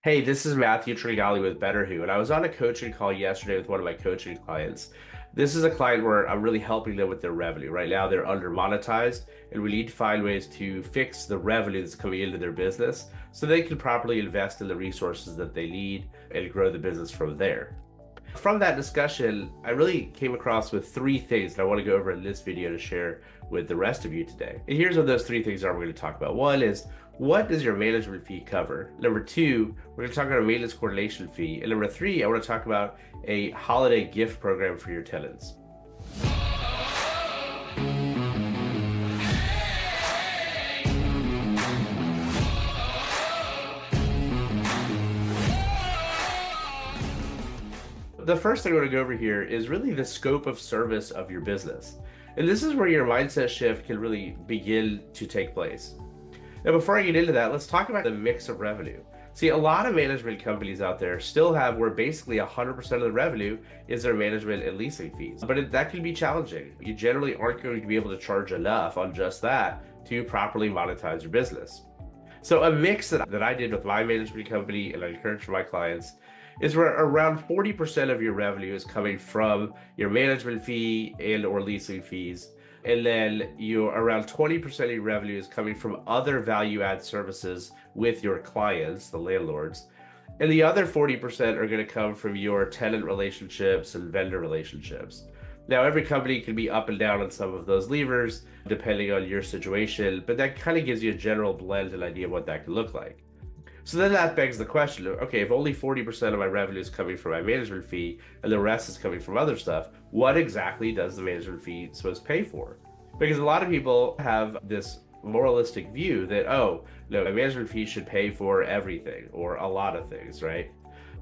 Hey, this is Matthew Tringali with BetterWho, and I was on a coaching call yesterday with one of my coaching clients. This is a client where I'm really helping them with their revenue. Right now, they're under monetized, and we need to find ways to fix the revenue that's coming into their business so they can properly invest in the resources that they need and grow the business from there. From that discussion, I really came across with three things that I want to go over in this video to share with the rest of you today. And here's what those three things are we're going to talk about. One is, what does your management fee cover? Number two, we're going to talk about a maintenance coordination fee. And number three, I want to talk about a holiday gift program for your tenants. The first thing I want to go over here is really the scope of service of your business. And this is where your mindset shift can really begin to take place. Now, before I get into that, let's talk about the mix of revenue. See, a lot of management companies out there still have where basically 100% of the revenue is their management and leasing fees. But that can be challenging. You generally aren't going to be able to charge enough on just that to properly monetize your business. So a mix that I did with my management company and I encourage for my clients is where around 40% of your revenue is coming from your management fee and or leasing fees. And then around 20% of your revenue is coming from other value add services with your clients, the landlords. And the other 40% are going to come from your tenant relationships and vendor relationships. Now, every company can be up and down on some of those levers depending on your situation, but that kind of gives you a general blend and idea of what that could look like. So then that begs the question, okay, if only 40% of my revenue is coming from my management fee and the rest is coming from other stuff, what exactly does the management fee supposed to pay for? Because a lot of people have this moralistic view that, oh, no, my management fee should pay for everything or a lot of things, right?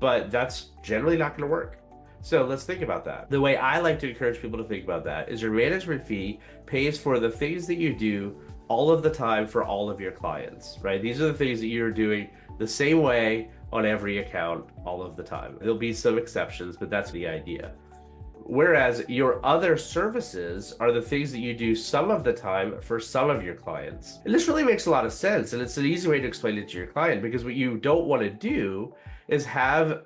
But that's generally not going to work. So let's think about that. The way I like to encourage people to think about that is your management fee pays for the things that you do all of the time for all of your clients, right? These are the things that you're doing the same way on every account all of the time. There'll be some exceptions, but that's the idea. Whereas your other services are the things that you do some of the time for some of your clients. And this really makes a lot of sense. And it's an easy way to explain it to your client, because what you don't want to do is have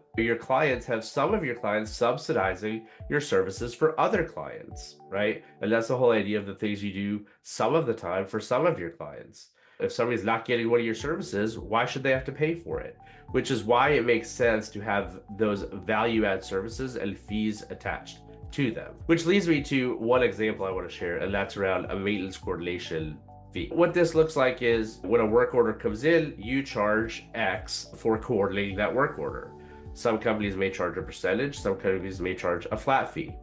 some of your clients subsidizing your services for other clients, right? And that's the whole idea of the things you do some of the time for some of your clients. If somebody's not getting one of your services, why should they have to pay for it? Which is why it makes sense to have those value add services and fees attached to them. Which leads me to one example I want to share, and that's around a maintenance coordination fee. What this looks like is when a work order comes in, you charge X for coordinating that work order. Some companies may charge a percentage, some companies may charge a flat fee.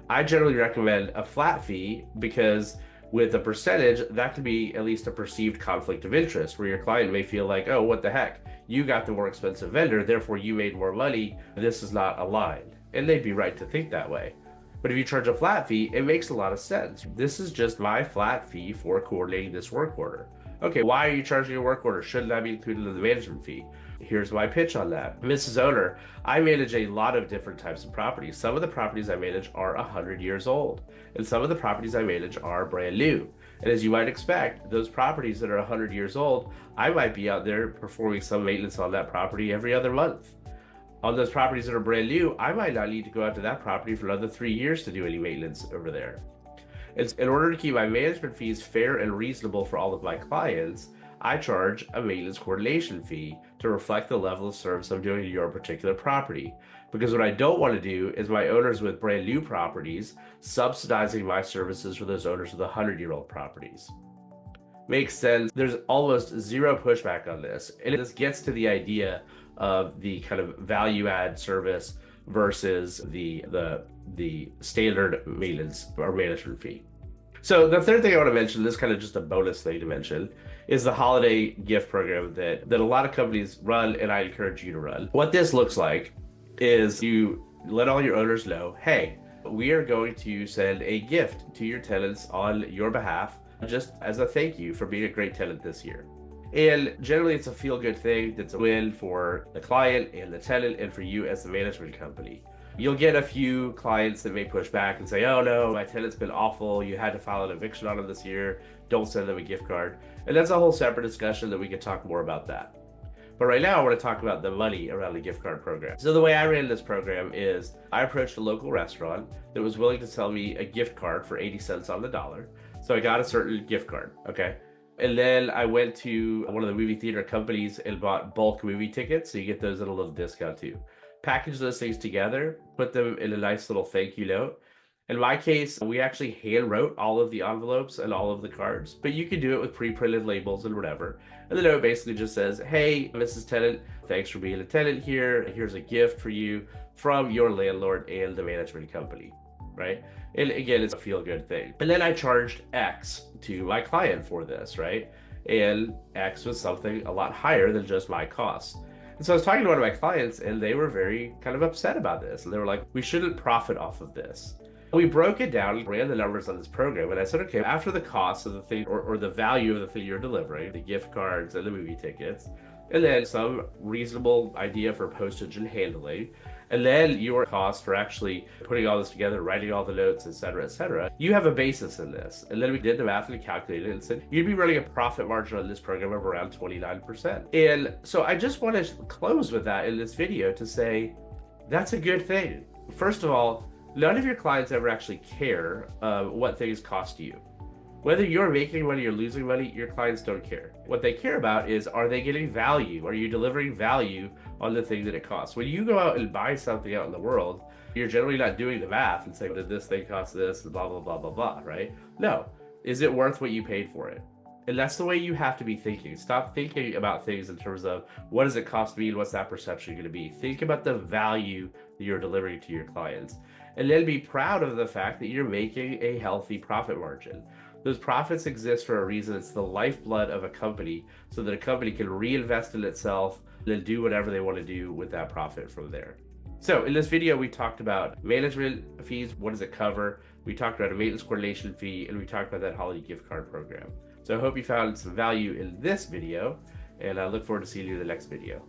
I generally recommend a flat fee because with a percentage, that could be at least a perceived conflict of interest where your client may feel like, oh, what the heck? You got the more expensive vendor, therefore you made more money. This is not aligned. And they'd be right to think that way. But if you charge a flat fee, it makes a lot of sense. This is just my flat fee for coordinating this work order. Okay, why are you charging a work order? Shouldn't that be included in the management fee? Here's my pitch on that. Mrs. Owner, I manage a lot of different types of properties. Some of the properties I manage are 100 years old, and some of the properties I manage are brand new. And as you might expect, those properties that are 100 years old, I might be out there performing some maintenance on that property every other month. On those properties that are brand new, I might not need to go out to that property for another 3 years to do any maintenance over there. In order to keep my management fees fair and reasonable for all of my clients, I charge a maintenance coordination fee to reflect the level of service I'm doing to your particular property. Because what I don't want to do is my owners with brand new properties subsidizing my services for those owners with 100-year-old properties. Makes sense. There's almost zero pushback on this. And this gets to the idea of the kind of value add service versus the standard maintenance or management fee. So the third thing I want to mention, this is kind of just a bonus thing to mention, is the holiday gift program that a lot of companies run, and I encourage you to run. What this looks like is you let all your owners know, hey, we are going to send a gift to your tenants on your behalf, just as a thank you for being a great tenant this year. And generally it's a feel-good thing that's a win for the client and the tenant and for you as the management company. You'll get a few clients that may push back and say, oh no, my tenant's been awful. You had to file an eviction on them this year. Don't send them a gift card. And that's a whole separate discussion that we could talk more about that. But right now, I want to talk about the money around the gift card program. So the way I ran this program is I approached a local restaurant that was willing to sell me a gift card for 80 cents on the dollar. So I got a certain gift card, okay? And then I went to one of the movie theater companies and bought bulk movie tickets. So you get those at a little discount too. Package those things together, put them in a nice little thank you note. In my case, we actually hand wrote all of the envelopes and all of the cards, but you can do it with pre-printed labels and whatever. And the note basically just says, hey, Mrs. Tenant, thanks for being a tenant here. Here's a gift for you from your landlord and the management company, right? And again, it's a feel-good thing. And then I charged X to my client for this, right? And X was something a lot higher than just my costs. And so I was talking to one of my clients and they were very kind of upset about this. And they were like, we shouldn't profit off of this. We broke it down, ran the numbers on this program, and I said, okay, after the cost of the thing or the value of the thing you're delivering, the gift cards and the movie tickets, and then some reasonable idea for postage and handling, and then your cost for actually putting all this together, writing all the notes, et cetera, you have a basis in this. And then we did the math and calculated it and said, you'd be running a profit margin on this program of around 29%. And so I just want to close with that in this video to say, that's a good thing. First of all, none of your clients ever actually care what things cost you. Whether you're making money or losing money, your clients don't care. What they care about is, are they getting value? Are you delivering value on the thing that it costs? When you go out and buy something out in the world, you're generally not doing the math and saying, did this thing cost this, and blah, blah, blah, blah, blah, right? No. Is it worth what you paid for it? And that's the way you have to be thinking. Stop thinking about things in terms of what does it cost me and what's that perception going to be. Think about the value that you're delivering to your clients. And then be proud of the fact that you're making a healthy profit margin. Those profits exist for a reason. It's the lifeblood of a company so that a company can reinvest in itself and then do whatever they want to do with that profit from there. So in this video, we talked about management fees. What does it cover? We talked about a maintenance coordination fee, and we talked about that holiday gift card program. So I hope you found some value in this video, and I look forward to seeing you in the next video.